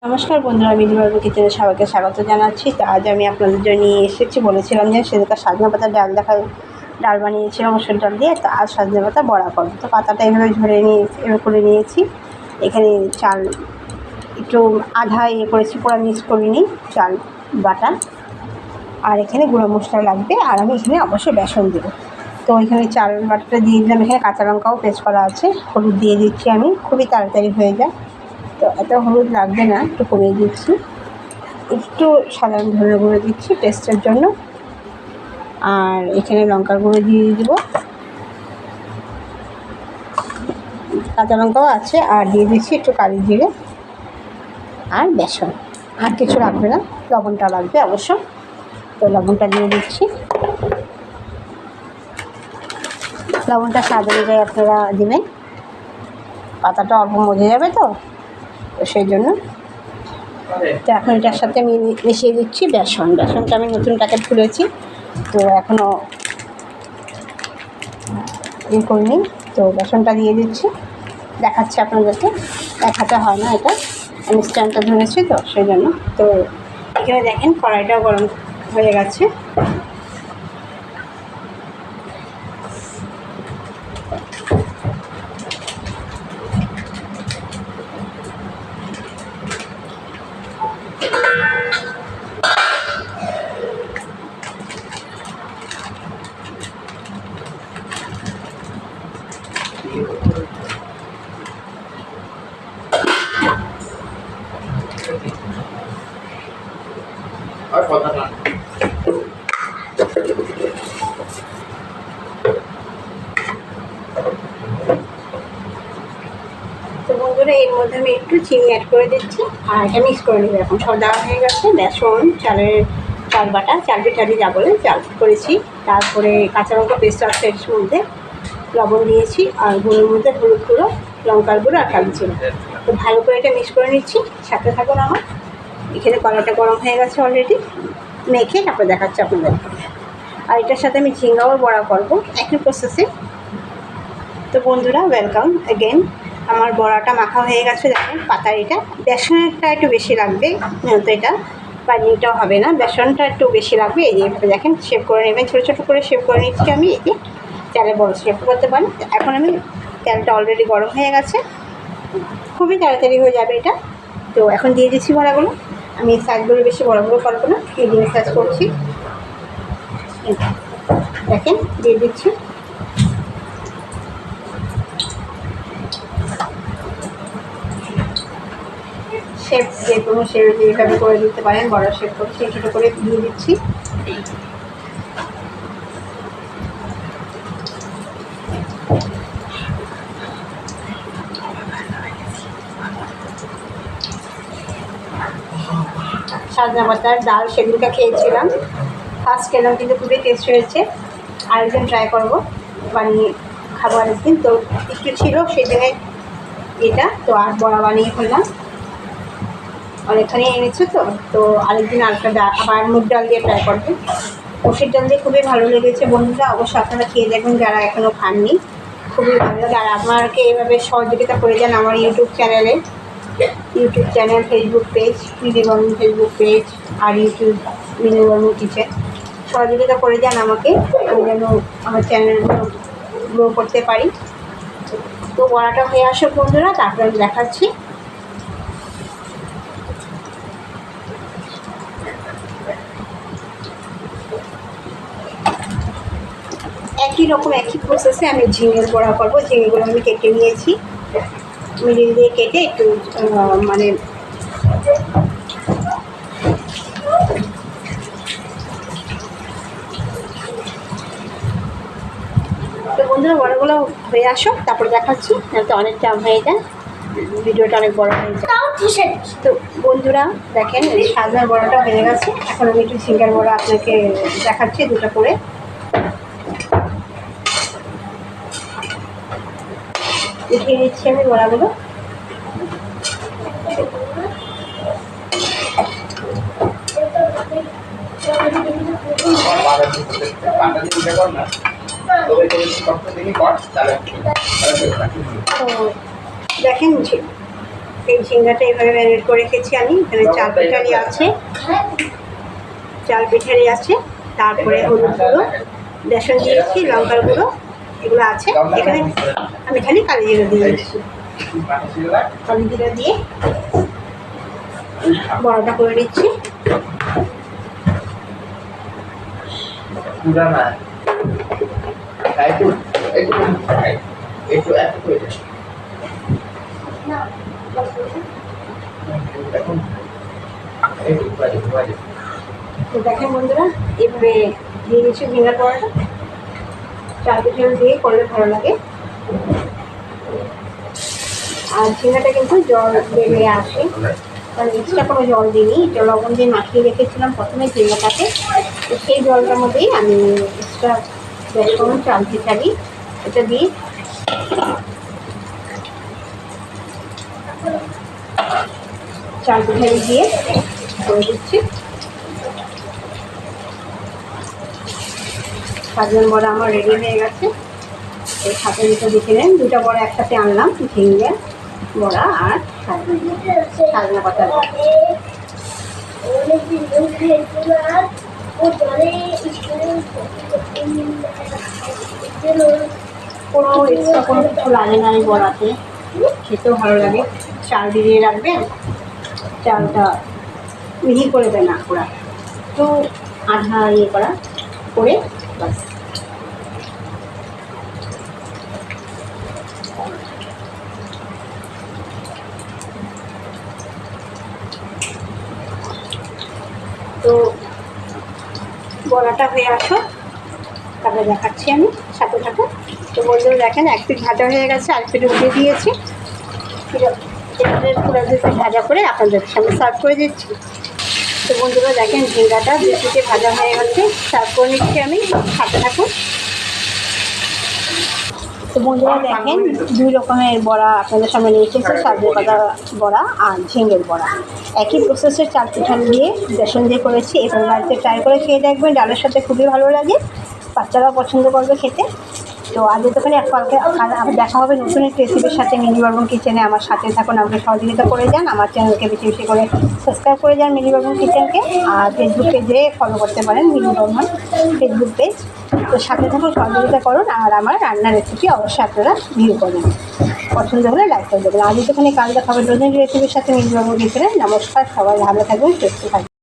নমস্কার বন্ধুরা, বিধিবাবু কিচেনে সবাইকে স্বাগত জানাচ্ছি। তো আজ আমি আপনাদের জন্য নিয়ে এসেছি, বলেছিলাম যে সেদিনকার সজনে পাতার ডাল বানিয়েছিলাম মসুর ডাল দিয়ে। তো আজ সজনে পাতা বড়া করবো। তো পাতাটা এইভাবে ঝরে নিয়েছি, এভাবে করে নিয়েছি। এখানে চাল একটু আধা করেছি, পুরো মিক্স করিনি, চাল বাটা। আর এখানে গুঁড়ো মশলা লাগবে, আর আমি এখানে অবশ্যই বেসন দেবো। তো এখানে চাল বাটাটা দিয়ে দিলাম, এখানে কাঁচা লঙ্কাও পেস্ট করা আছে। হলুদ দিয়ে দিচ্ছি, আমি খুবই তাড়াতাড়ি হয়ে যায়। তো এত হলুদ লাগবে না, একটু কমিয়ে দিচ্ছি। একটু সাধারণ ধনে গুঁড়ো দিচ্ছি টেস্টের জন্য। আর এখানে লঙ্কার গুঁড়ো দিয়ে দেবো, কাঁচা লঙ্কাও আছে। আর দিয়ে দিচ্ছি একটু কালি জিরে আর বেসন। আর কিছু লাগবে না, লবণটা লাগবে অবশ্য। তো লবণটা দিয়ে দিচ্ছি। লবণটা স্বাদ অনুযায়ী আপনারা দেবেন, পাতাটা অল্প মজে যাবে তো সেই জন্য। তো এখন এটার সাথে আমি মিশিয়ে দিচ্ছি বেসনটা আমি নতুন প্যাকেট খুলেছি, তো এখনও করিনি। তো বেসনটা দিয়ে দিচ্ছি, দেখাচ্ছি আপনাদেরকে। দেখাতে হয় না, এটা আমি স্ট্যান্ডটা ধরেছি তো সেই জন্য। তো এখানে দেখেন কড়াইটাও গরম হয়ে গেছে। তো বন্ধুরা, এর মধ্যে আমি একটু চিনি অ্যাড করে দিচ্ছি, আর এটা মিক্স করে নেবো। এখন সব দেওয়া হয়ে গেছে, বেসন, চাল বাটা, চাল পিঠালি যা বলে চাল করেছি। তারপরে কাঁচা লঙ্কা পেস্ট আছে এর মধ্যে, লবণ দিয়েছি, আর গুঁড়োর মধ্যে হলুদ গুঁড়ো, লঙ্কার গুঁড়ো আর কালি জিরে। তো ভালো করে এটা মিক্স করে নিচ্ছি, সাথে থাকুন আমার। এখানে কড়াইটা গরম হয়ে গেছে অলরেডি, মেখে তারপরে দেখাচ্ছি আপনাদের। আর এটার সাথে আমি ঝিঙ্গাও বড়া করবো একই প্রসেসে। তো বন্ধুরা, ওয়েলকাম অ্যাগেন। আমার বড়াটা মাখা হয়ে গেছে, দেখেন পাতার এটা। বেসনটা একটু বেশি লাগবে, তো এটা পানিটাও হবে না, বেসনটা একটু বেশি লাগবে। এই যে দেখেন শেপ করে নেবেন, ছোটো ছোটো করে শেপ করে নিচ্ছি আমি। এই যে চালে বড় শেপ করতে পারেন। এখন আমি তেলটা অলরেডি গরম হয়ে গেছে, খুবই তাড়াতাড়ি হয়ে যাবে এটা। তো এখন দিয়ে দিচ্ছি বড়াগুলো। আমি সাইজগুলো বেশি বড় করবো না, মিডিয়াম সাইজ করছি। দেখেন দিয়ে দিচ্ছি। শেপ যে কোনো শেপ এইভাবে করে দিতে পারেন, বড় শেপ করছি, ছোটো করে দিয়ে দিচ্ছি। সজনে পাতার ডাল সেগুলোকে খেয়েছিলাম, ফার্স্ট খেলাম, কিন্তু খুবই টেস্ট হয়েছে। আরেকদিন ট্রাই করবো, বানিয়ে খাবো আরেকদিন। তো একটু ছিল সেই দিনে এটা, তো আর বড়া বানিয়ে ফেললাম। অনেকখানি এনেছে তো আরেকদিন আবার মুগ ডাল দিয়ে ট্রাই করবো। মসুর ডাল দিয়ে খুবই ভালো লেগেছে বন্ধুরা, অবশ্যই আপনারা খেয়ে দেখবেন যারা এখনও খাননি। খুবই ভালো লাগে। আর আমাকে এভাবে সহযোগিতা করে যান আমার YouTube channel, Facebook page Bidhi Barman Facebook page, আর ইউটিউব বিধিবর্মন কিচেন। সহযোগিতা করে যান আমাকে, আমি যেন আমার চ্যানেলগুলো গ্রো করতে পারি। তো বড়াটা হয়ে আসুক বন্ধুরা, তারপরে আমি দেখাচ্ছি। একই প্রসেসে আমি ঝিঙের বড়া করবো। ঝিঙেগুলো আমি কেটে নিয়েছি, মিডিল দিয়ে কেটে একটু মানে তো বন্ধুরা, বড়াগুলো হয়ে আসো তারপরে দেখাচ্ছি, তো অনেক টাইম হয়ে যায়, ভিডিওটা অনেক বড় হয়ে যায়। তো বন্ধুরা দেখেন সাজনার বড়াটা হয়ে গেছে। এখন আমি একটু ঝিঙ্গার বড়া আপনাকে দেখাচ্ছি, দুটো করে উঠিয়ে নিচ্ছি আমি বড়াগুলো। তো দেখেন এই ঝিঙ্গাটা এভাবে ম্যারিনেট করে রেখেছি আমি। এখানে চাল পিঠারি আছে, তারপরে হলুদ গুঁড়ো, বেসন দিয়েছি, লঙ্কার গুঁড়ো এগুলো আছে। এখানে আমি খালি কালি জিরা দিয়ে দিচ্ছি। কালি জিরা দিয়ে বড়াটা করে নিচ্ছি। দেখেন বন্ধুরা, এভাবে দিয়ে দিচ্ছি ঝিঙ্গার বড়াটা। চাল পিঠা দিয়ে করলে ভালো লাগে। আর ঝিঙ্গাটা কিন্তু জল বেরিয়ে আসে, কারণ এক্সট্রা কোনো জল দিইনি। এটা লবণ দিয়ে মাখিয়ে রেখেছিলাম প্রথমে ঝিঙ্গাটাকে, তো সেই জলটার মধ্যেই আমি এক্সট্রা বেসন চাল পিঠারি এটা দিই। চাল পিঠারি দিয়ে করে দিচ্ছি। সাজন বড়া আমার রেডি হয়ে গেছে। এই সাথে যেটা দেখে নেন, দুটা বড়া একসাথে আনলাম, ঝিঙ্গা বড়া আর সাজনা পাতা। কোনো এক্সট্রা কোনো কিছু লাগে না এই বড়াতে, খেতেও ভালো লাগে। চাল দিয়ে রাখবেন, চালটা মিহি করে দেয় না ওরা, তো আধা ইয়ে করা করে বাস। তো বড়াটা হয়ে আসো, তারপরে দেখাচ্ছি আমি, সাথে থাকো। তো বন্ধুরা দেখেন, এক পিঠ ভাজা হয়ে গেছে, আর পিঠ উঠে দিয়েছি। পুরো দুই পিঠ ভাজা করে আপনাদের সামনে সার্ভ করে দিচ্ছি। তো বন্ধুরা দেখেন, ঝিঙ্গাটা দুই পিঠে ভাজা হয়ে গেছে, সার্ভ করে নিচ্ছি আমি, সাথে থাকুন। তো বন্ধুরা দেখেন, দুই রকমের বড়া আপনাদের সামনে নিয়ে এসেছে, সাজনা পাতা বড়া আর ঝিঙ্গের বড়া। একই প্রসেসের চাল পিঠা দিয়ে বেসন দিয়ে করেছি। এবার বাড়িতে ট্রাই করে খেয়ে দেখবেন, ডালের সাথে খুবই ভালো লাগে, বাচ্চারাও পছন্দ করবে খেতে। তো আজ এতখানি, কালকে দেখা হবে নতুন একটি রেসিপির সাথে মিনি বর্মন কিচেনে। আমার সাথে থাকুন, আমাকে সহযোগিতা করে যান, আমার চ্যানেলকে বেশি বেশি করে সাবস্ক্রাইব করে যান মিনি বর্মন কিচেনকে। আর ফেসবুক পেজে ফলো করতে পারেন মিনি বর্মন ফেসবুক পেজ। তো সাথে থাকুন, সহযোগিতা করুন, আর আমার রান্নার রেসিপি অবশ্যই আপনারা ভিউ করুন। পছন্দ হলে লাইক করে দেবেন। আজ এতখানি, কাল দেখা হবে নতুন রেসিপির সাথে মিনি বর্মন কিচেনে। নমস্কার, সবাই ভালো থাকবেন, সুস্থ থাকবেন।